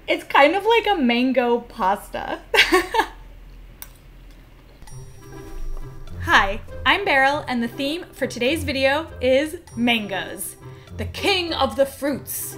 It's kind of like a mango pasta. Hi, I'm Beryl, and the theme for today's video is mangoes, the king of the fruits.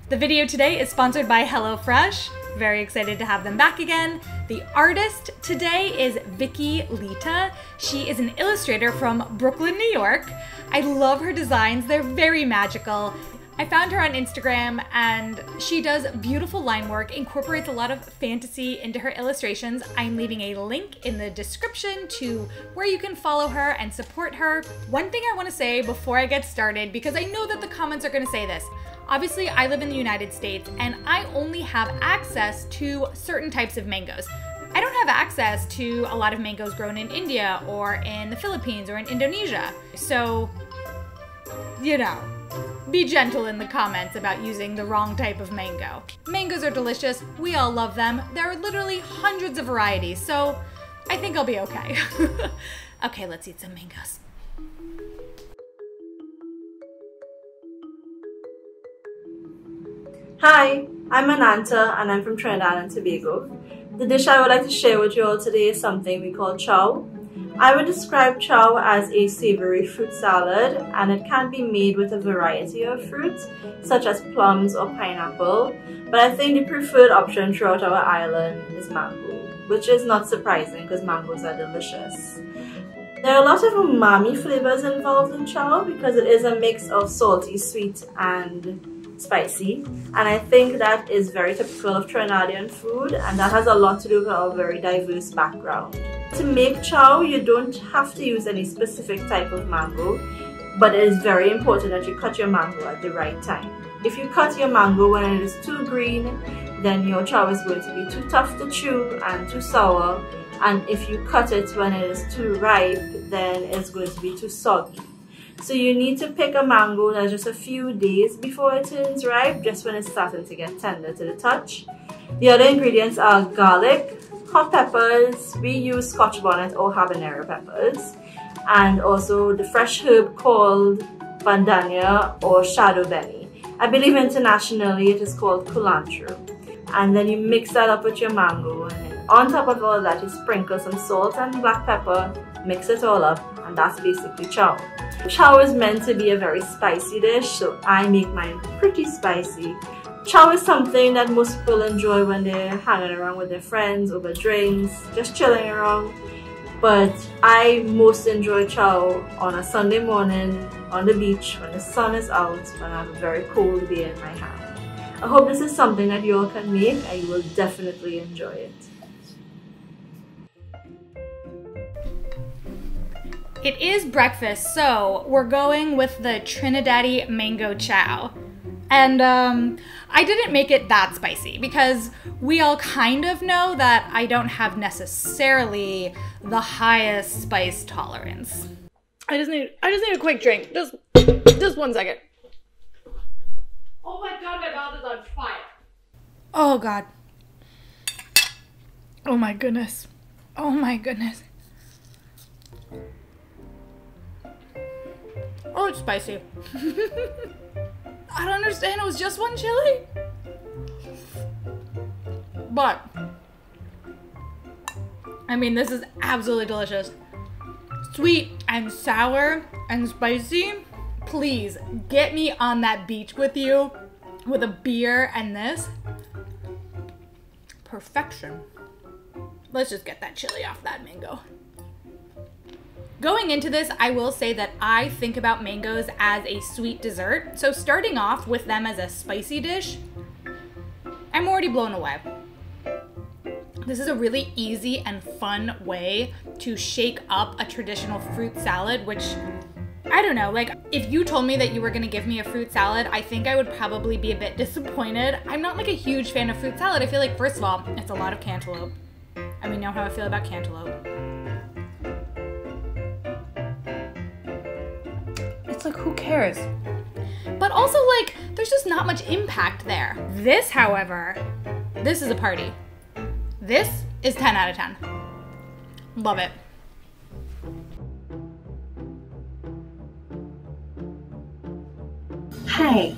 The video today is sponsored by HelloFresh. Very excited to have them back again. The artist today is Vicky Leta. She is an illustrator from Brooklyn, New York. I love her designs. They're very magical. I found her on Instagram and she does beautiful line work, incorporates a lot of fantasy into her illustrations. I'm leaving a link in the description to where you can follow her and support her. One thing I want to say before I get started, because I know that the comments are going to say this. Obviously, I live in the United States and I only have access to certain types of mangoes. I don't have access to a lot of mangoes grown in India or in the Philippines or in Indonesia. So, you know, be gentle in the comments about using the wrong type of mango. Mangoes are delicious. We all love them. There are literally hundreds of varieties, so I think I'll be okay. Okay, let's eat some mangoes. Hi, I'm Ananta and I'm from Trinidad and Tobago. The dish I would like to share with you all today is something we call chow. I would describe chow as a savory fruit salad, and it can be made with a variety of fruits such as plums or pineapple, but I think the preferred option throughout our island is mango, which is not surprising because mangoes are delicious. There are a lot of umami flavors involved in chow because it is a mix of salty, sweet and spicy, and I think that is very typical of Trinidadian food, and that has a lot to do with our very diverse background. To make chow, you don't have to use any specific type of mango, but it is very important that you cut your mango at the right time. If you cut your mango when it is too green, then your chow is going to be too tough to chew and too sour, and if you cut it when it is too ripe, then it's going to be too soggy. So you need to pick a mango that's just a few days before it turns ripe, just when it's starting to get tender to the touch. The other ingredients are garlic, hot peppers, we use Scotch bonnet or habanero peppers, and also the fresh herb called bandania or shadow benny. I believe internationally it is called culantro. And then you mix that up with your mango, and then on top of all that you sprinkle some salt and black pepper, mix it all up, and that's basically chow. Chow is meant to be a very spicy dish, so I make mine pretty spicy. Chow is something that most people enjoy when they're hanging around with their friends over drinks, just chilling around. But I most enjoy chow on a Sunday morning on the beach when the sun is out, when I have a very cold beer in my hand. I hope this is something that you all can make and you will definitely enjoy it. It is breakfast, so we're going with the Trinidadi mango chow. And I didn't make it that spicy because we all kind of know that I don't have necessarily the highest spice tolerance. I just need a quick drink. Just 1 second. Oh my god, my mouth is on fire. Oh god. Oh my goodness. Oh my goodness. Oh, it's spicy. I don't understand, it was just 1 chili. But, I mean, this is absolutely delicious. Sweet and sour and spicy. Please, get me on that beach with you with a beer and this. Perfection. Let's just get that chili off that mango. Going into this, I will say that I think about mangoes as a sweet dessert. So starting off with them as a spicy dish, I'm already blown away. This is a really easy and fun way to shake up a traditional fruit salad, which, I don't know, like if you told me that you were gonna give me a fruit salad, I think I would probably be a bit disappointed. I'm not like a huge fan of fruit salad. I feel like, first of all, it's a lot of cantaloupe. And we know how I feel about cantaloupe. It's like, who cares? But also, like, there's just not much impact there. This, however, this is a party. This is 10 out of 10. Love it. Hi,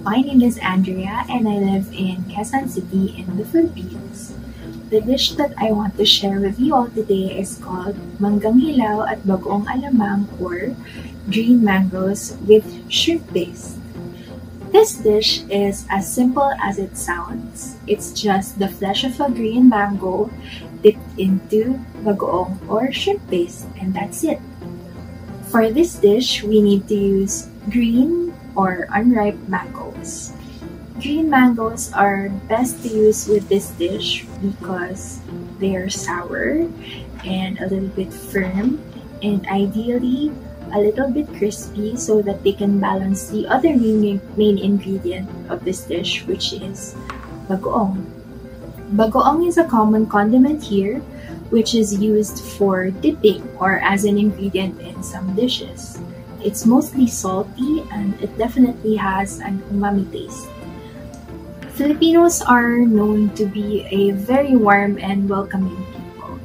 My name is Andrea and I live in Quezon City in the Philippines. The dish that I want to share with you all today is called Manggang Hilaw at Bagoong Alamang, or green mangoes with shrimp paste. This dish is as simple as it sounds. It's just the flesh of a green mango dipped into bagoong or shrimp paste, and that's it. For this dish, we need to use green or unripe mangoes. Green mangoes are best to use with this dish because they are sour and a little bit firm, and ideally a little bit crispy so that they can balance the other main ingredient of this dish, which is bagoong. Bagoong is a common condiment here, which is used for dipping or as an ingredient in some dishes. It's mostly salty and it definitely has an umami taste. Filipinos are known to be a very warm and welcoming people.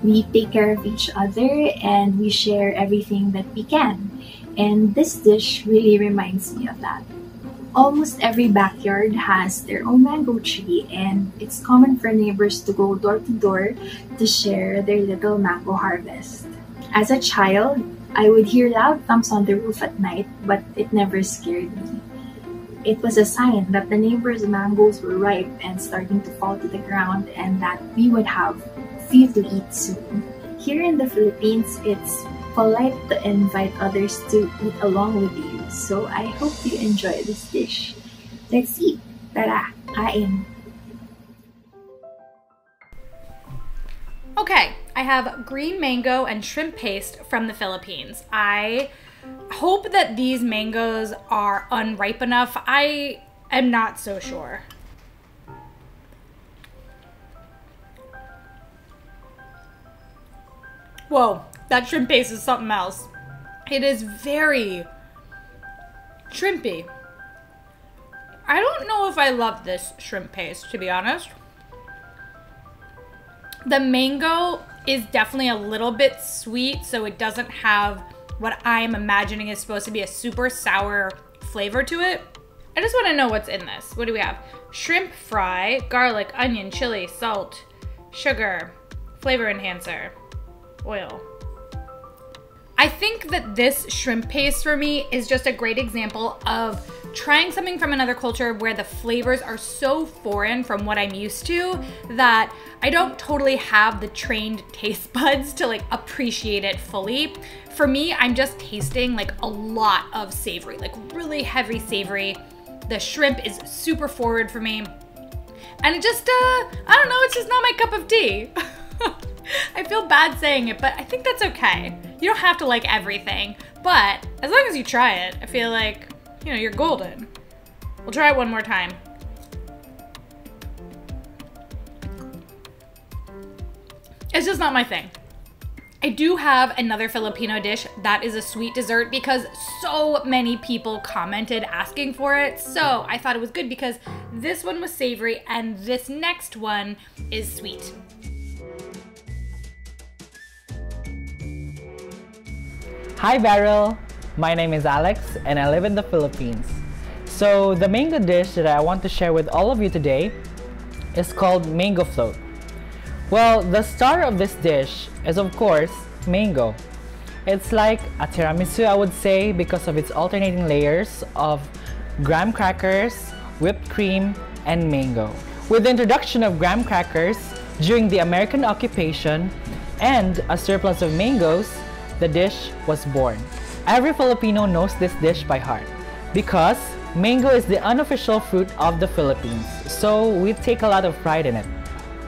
We take care of each other and we share everything that we can. And this dish really reminds me of that. Almost every backyard has their own mango tree, and it's common for neighbors to go door to door to share their little mango harvest. As a child, I would hear loud thumps on the roof at night, but it never scared me. It was a sign that the neighbors' mangoes were ripe and starting to fall to the ground, and that we would have few to eat soon. Here in the Philippines, it's polite to invite others to eat along with you, so I hope you enjoy this dish. Let's eat! Tara, kain! Okay, I have green mango and shrimp paste from the Philippines. I hope that these mangoes are unripe enough. I am not so sure. Whoa, that shrimp paste is something else. It is very shrimpy. I don't know if I love this shrimp paste, to be honest. The mango is definitely a little bit sweet, so it doesn't have what I'm imagining is supposed to be a super sour flavor to it. I just want to know what's in this. What do we have? Shrimp fry, garlic, onion, chili, salt, sugar, flavor enhancer, oil. I think that this shrimp paste for me is just a great example of trying something from another culture where the flavors are so foreign from what I'm used to that I don't totally have the trained taste buds to like appreciate it fully. For me, I'm just tasting like a lot of savory, like really heavy savory. The shrimp is super forward for me. And it just, I don't know, it's just not my cup of tea. I feel bad saying it, but I think that's okay. You don't have to like everything, but as long as you try it, I feel like, you know, you're golden. We'll try it one more time. It's just not my thing. I do have another Filipino dish that is a sweet dessert because so many people commented asking for it. So I thought it was good because this one was savory and this next one is sweet. Hi Beryl, my name is Alex and I live in the Philippines. So the mango dish that I want to share with all of you today is called mango float. Well, the star of this dish is of course mango. It's like a tiramisu, I would say, because of its alternating layers of graham crackers, whipped cream, and mango. With the introduction of graham crackers during the American occupation and a surplus of mangoes, the dish was born. Every Filipino knows this dish by heart because mango is the unofficial fruit of the Philippines, so we take a lot of pride in it.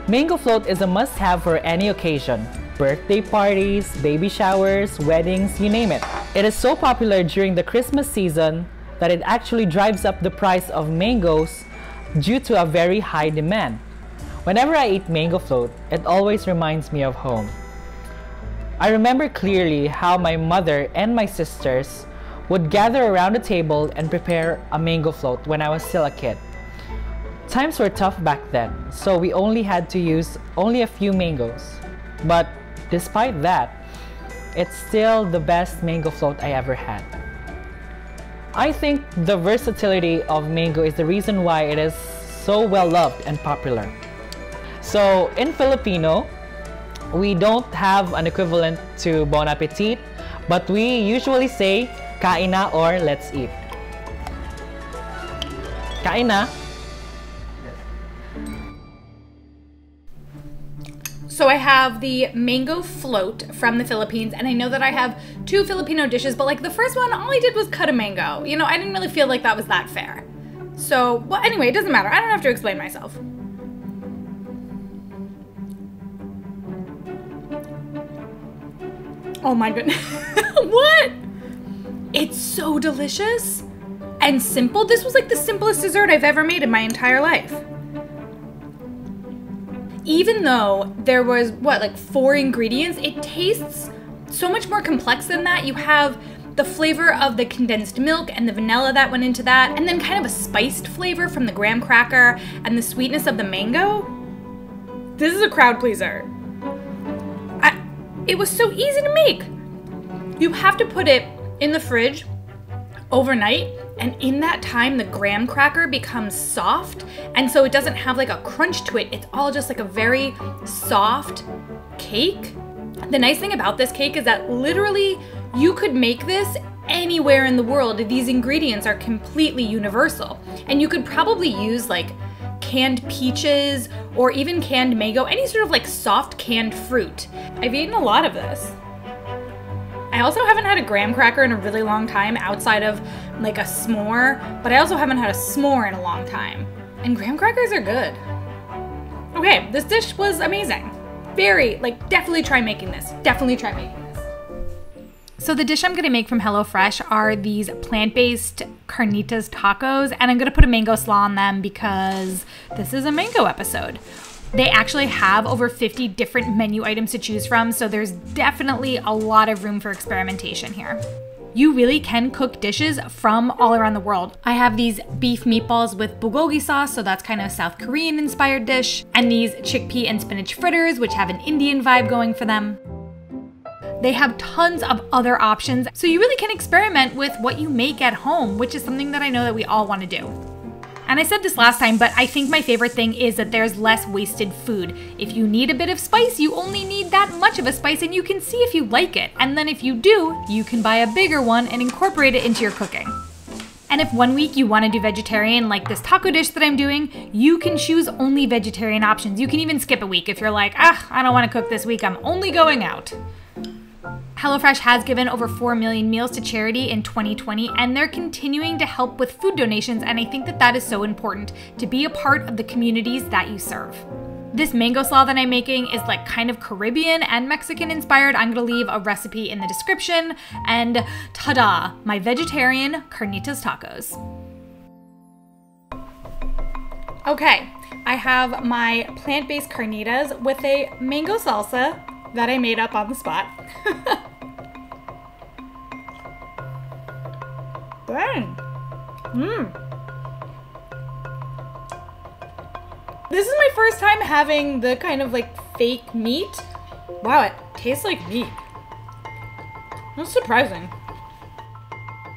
Mango float is a must-have for any occasion. Birthday parties, baby showers, weddings, you name it. It is so popular during the Christmas season that it actually drives up the price of mangoes due to a very high demand. Whenever I eat mango float, it always reminds me of home. I remember clearly how my mother and my sisters would gather around a table and prepare a mango float when I was still a kid. Times were tough back then, so we only had to use only a few mangoes. But despite that, it's still the best mango float I ever had. I think the versatility of mango is the reason why it is so well loved and popular. So in Filipino, we don't have an equivalent to bon appetit, but we usually say kain na or let's eat. Kain na. So I have the mango float from the Philippines, and I know that I have 2 Filipino dishes, but like the first one, all I did was cut a mango. You know, I didn't really feel like that was that fair. So, well, anyway, it doesn't matter. I don't have to explain myself. Oh my goodness. What? It's so delicious and simple. This was like the simplest dessert I've ever made in my entire life. Even though there was, what, like 4 ingredients, it tastes so much more complex than that. You have the flavor of the condensed milk and the vanilla that went into that, and then kind of a spiced flavor from the graham cracker and the sweetness of the mango. This is a crowd pleaser. It was so easy to make. You have to put it in the fridge overnight, and in that time the graham cracker becomes soft, and so it doesn't have like a crunch to it. It's all just like a very soft cake. The nice thing about this cake is that literally you could make this anywhere in the world. These ingredients are completely universal, and you could probably use like canned peaches or even canned mango, any sort of like soft canned fruit. I've eaten a lot of this. I also haven't had a graham cracker in a really long time outside of like a s'more, but I also haven't had a s'more in a long time. And graham crackers are good. Okay, this dish was amazing. Definitely try making this. Definitely try making this. So the dish I'm gonna make from HelloFresh are these plant-based Carnitas tacos, and I'm gonna put a mango slaw on them because this is a mango episode. They actually have over 50 different menu items to choose from, so there's definitely a lot of room for experimentation here. You really can cook dishes from all around the world. I have these beef meatballs with bulgogi sauce, so that's kind of a South Korean inspired dish, and these chickpea and spinach fritters, which have an Indian vibe going for them. They have tons of other options, so you really can experiment with what you make at home, which is something that I know that we all want to do. And I said this last time, but I think my favorite thing is that there's less wasted food. If you need a bit of spice, you only need that much of a spice, and you can see if you like it. And then if you do, you can buy a bigger one and incorporate it into your cooking. And if one week you want to do vegetarian, like this taco dish that I'm doing, you can choose only vegetarian options. You can even skip a week if you're like, I don't want to cook this week, I'm only going out. HelloFresh has given over 4 million meals to charity in 2020, and they're continuing to help with food donations, and I think that that is so important, to be a part of the communities that you serve. This mango slaw that I'm making is like kind of Caribbean and Mexican inspired. I'm gonna leave a recipe in the description, and ta-da, my vegetarian Carnitas tacos. Okay, I have my plant-based carnitas with a mango salsa that I made up on the spot. Dang. This is my first time having the kind of like fake meat. Wow, it tastes like meat. That's surprising.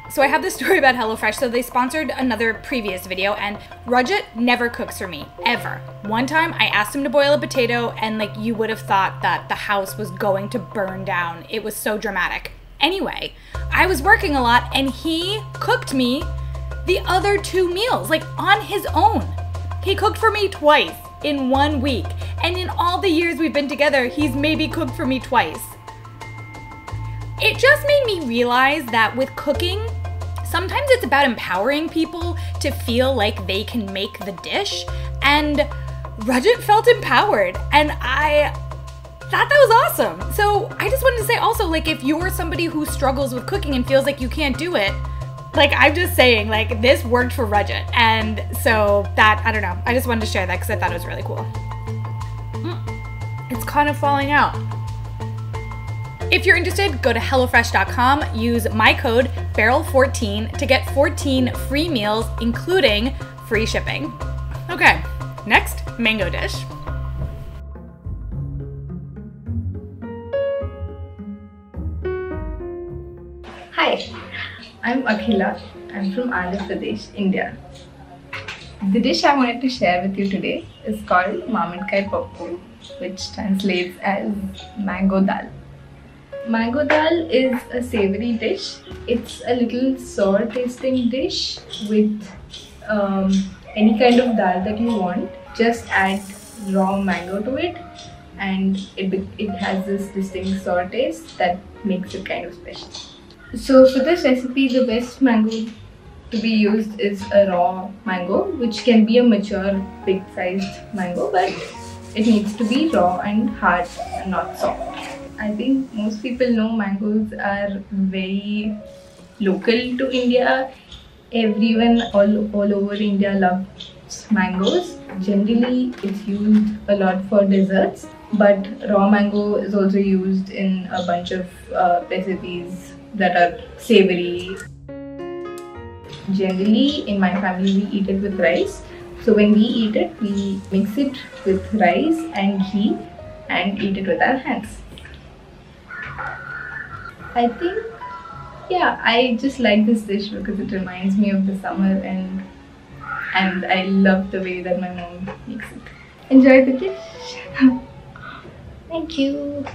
So I have this story about HelloFresh. So they sponsored another previous video, and Rajat never cooks for me, ever. One time I asked him to boil a potato, and like you would have thought that the house was going to burn down. It was so dramatic. Anyway, I was working a lot, and he cooked me the other 2 meals, like on his own. He cooked for me twice in 1 week. And in all the years we've been together, he's maybe cooked for me twice. It just made me realize that with cooking, sometimes it's about empowering people to feel like they can make the dish, and Rajat felt empowered, and I thought that was awesome. So I just wanted to say also, like, if you're somebody who struggles with cooking and feels like you can't do it, like, I'm just saying, like, this worked for Rajat, and so that, I don't know, I just wanted to share that because I thought it was really cool. It's kind of falling out. If you're interested, go to HelloFresh.com, use my code Beryl14 to get 14 free meals, including free shipping. Okay, next, mango dish. Hi, I'm Akhila, I'm from Andhra Pradesh, India. The dish I wanted to share with you today is called Mamidkai Pappu, which translates as Mango Dal. Mango Dal is a savory dish. It's a little sour tasting dish with any kind of dal that you want. Just add raw mango to it, and it has this distinct sour taste that makes it kind of special. So for this recipe, the best mango to be used is a raw mango, which can be a mature big sized mango, but it needs to be raw and hard and not soft. I think most people know mangoes are very local to India. Everyone all over India loves mangoes. Generally, it's used a lot for desserts, but raw mango is also used in a bunch of recipes that are savory. Generally, in my family, we eat it with rice. So when we eat it, we mix it with rice and ghee and eat it with our hands. I think, yeah, I just like this dish because it reminds me of the summer, and I love the way that my mom makes it. Enjoy the dish. Thank you.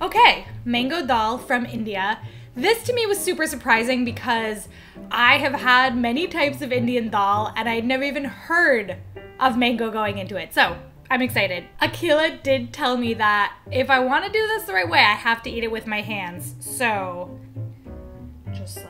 Okay, Mango Dal from India. This to me was super surprising because I have had many types of Indian dal and I'd never even heard of mango going into it. So I'm excited. Akhila did tell me that if I want to do this the right way, I have to eat it with my hands. So just like.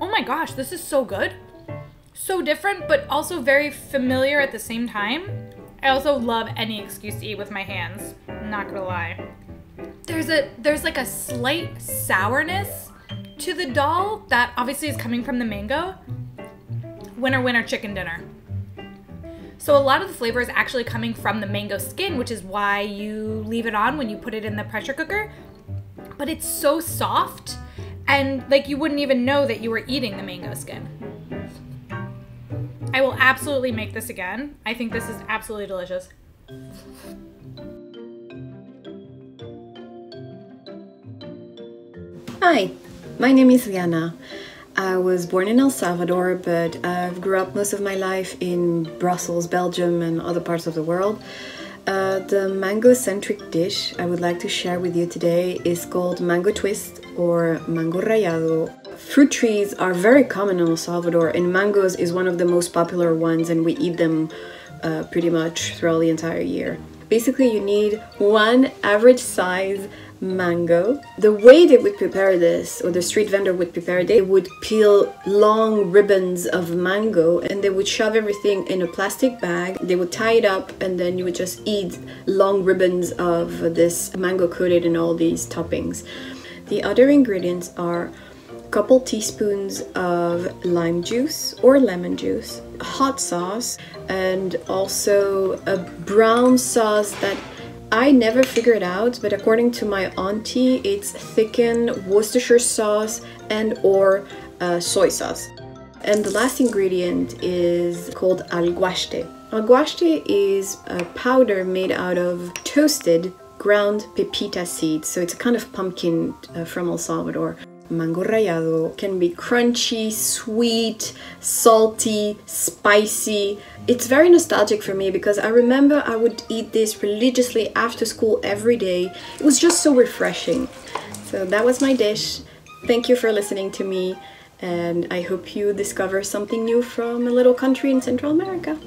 Oh my gosh, this is so good. So different, but also very familiar at the same time. I also love any excuse to eat with my hands, not gonna lie. There's like a slight sourness to the dal that obviously is coming from the mango. Winner, winner, chicken dinner. So a lot of the flavor is actually coming from the mango skin, which is why you leave it on when you put it in the pressure cooker. But it's so soft, and like you wouldn't even know that you were eating the mango skin. I will absolutely make this again. I think this is absolutely delicious. Hi, my name is Liana. I was born in El Salvador, but I've grew up most of my life in Brussels, Belgium, and other parts of the world. The mango-centric dish I would like to share with you today is called mango twist or mango rayado. Fruit trees are very common in El Salvador, and mangoes is one of the most popular ones, and we eat them pretty much throughout the entire year. Basically, you need one average size mango. The way they would prepare this, or the street vendor would prepare it, they would peel long ribbons of mango and they would shove everything in a plastic bag. They would tie it up, and then you would just eat long ribbons of this mango coated in all these toppings. The other ingredients are a couple teaspoons of lime juice or lemon juice, hot sauce, and also a brown sauce that I never figured out, but according to my auntie, it's thickened Worcestershire sauce and or soy sauce. And the last ingredient is called alguaste. Alguaste is a powder made out of toasted ground pepita seeds, so it's a kind of pumpkin from El Salvador. Mango rayado can be crunchy, sweet, salty, spicy. It's very nostalgic for me because I remember I would eat this religiously after school every day. It was just so refreshing. So that was my dish. Thank you for listening to me, and I hope you discover something new from a little country in Central America.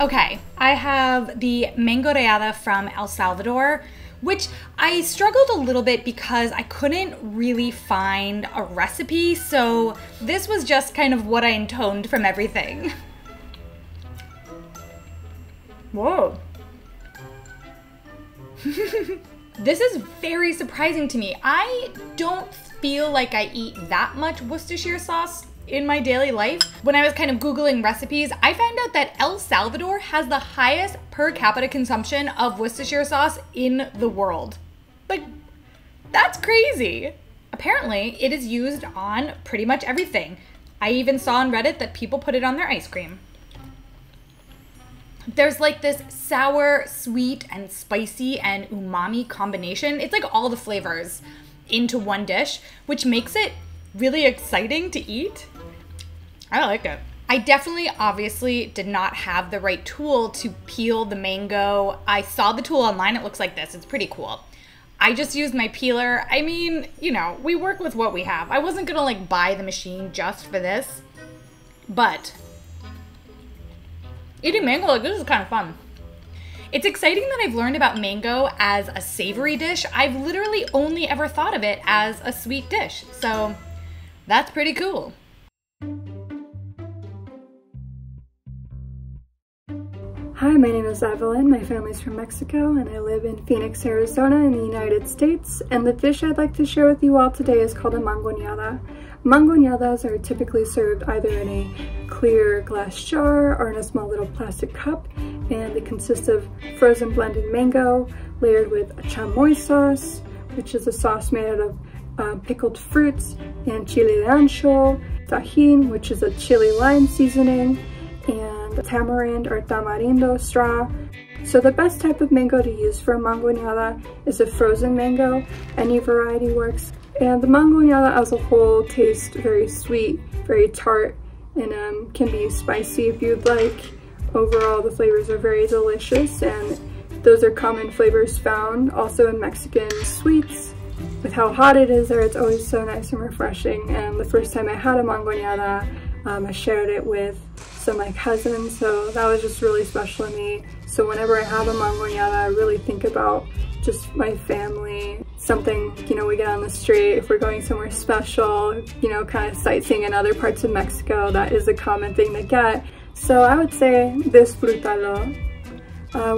Okay, I have the Mangoneada from El Salvador, which I struggled a little bit because I couldn't really find a recipe, so this was just kind of what I intoned from everything. Whoa. This is very surprising to me. I don't feel like I eat that much Worcestershire sauce in my daily life. When I was kind of Googling recipes, I found out that El Salvador has the highest per capita consumption of Worcestershire sauce in the world. Like, that's crazy. Apparently, it is used on pretty much everything. I even saw on Reddit that people put it on their ice cream. There's like this sour, sweet, and spicy and umami combination. It's like all the flavors into one dish, which makes it really exciting to eat. I like it. I definitely, obviously, did not have the right tool to peel the mango. I saw the tool online. It looks like this. It's pretty cool. I just used my peeler. I mean, you know, we work with what we have. I wasn't gonna like buy the machine just for this, but eating mango like this is kind of fun. It's exciting that I've learned about mango as a savory dish. I've literally only ever thought of it as a sweet dish, so that's pretty cool. Hi, my name is Evelyn. My family's from Mexico and I live in Phoenix, Arizona in the United States. And the dish I'd like to share with you all today is called a mangoneada. Mangoneadas are typically served either in a clear glass jar or in a small little plastic cup. And they consist of frozen blended mango layered with a chamoy sauce, which is a sauce made out of pickled fruits, and chile de ancho, tajin, which is a chili lime seasoning, and tamarind or tamarindo straw. So the best type of mango to use for a mangoneada is a frozen mango. Any variety works. And the mangoneada as a whole tastes very sweet, very tart, and can be spicy if you'd like. Overall, the flavors are very delicious, and those are common flavors found also in Mexican sweets. With how hot it is there, it's always so nice and refreshing. And the first time I had a mangoneada, I shared it with some of my cousins, so that was just really special to me. So whenever I have a mangoneada, I really think about just my family. Something, you know, we get on the street, if we're going somewhere special, you know, kind of sightseeing in other parts of Mexico, that is a common thing to get. So I would say disfrútalo,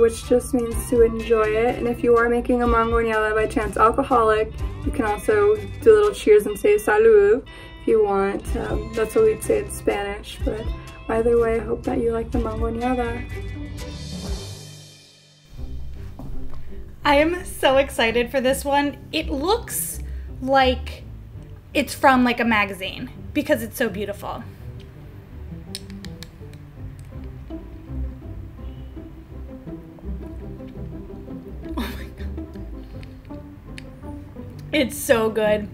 which just means to enjoy it. And if you are making a mangoneada by chance alcoholic, you can also do a little cheers and say salud if you want. That's what we'd say in Spanish, but either way, I hope that you like the mangoneada. I am so excited for this one. It looks like it's from like a magazine because it's so beautiful. Oh my god. It's so good.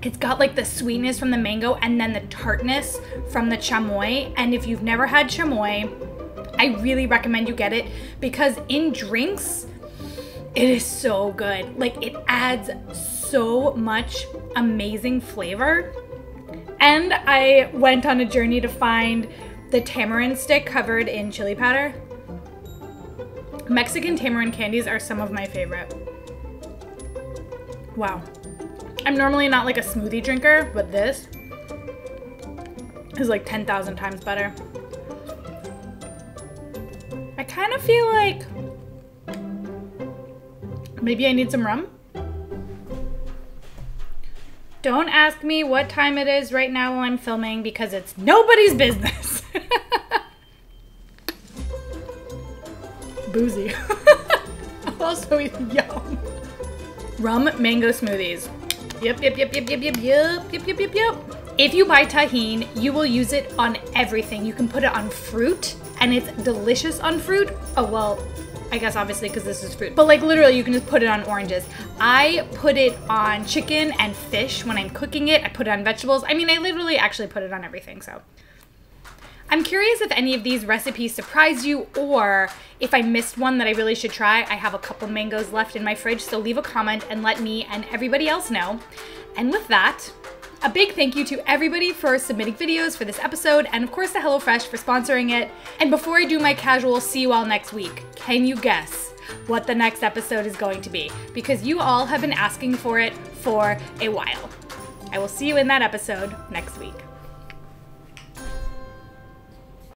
It's got like the sweetness from the mango and then the tartness from the chamoy. And if you've never had chamoy, I really recommend you get it because in drinks, it is so good. Like, it adds so much amazing flavor. And I went on a journey to find the tamarind stick covered in chili powder. Mexican tamarind candies are some of my favorite. Wow. I'm normally not like a smoothie drinker, but this is like 10,000 times better. I kind of feel like maybe I need some rum. Don't ask me what time it is right now while I'm filming because it's nobody's business. Boozy. Also yum. Rum mango smoothies. Yep. If you buy tajin, you will use it on everything. You can put it on fruit and it's delicious on fruit. Oh, well, I guess obviously because this is fruit, but like literally you can just put it on oranges. I put it on chicken and fish when I'm cooking it. I put it on vegetables. I mean, I literally actually put it on everything, so. I'm curious if any of these recipes surprised you or if I missed one that I really should try. I have a couple mangoes left in my fridge, so leave a comment and let me and everybody else know. And with that, a big thank you to everybody for submitting videos for this episode, and of course to HelloFresh for sponsoring it. And before I do my casual see you all next week, can you guess what the next episode is going to be? Because you all have been asking for it for a while. I will see you in that episode next week.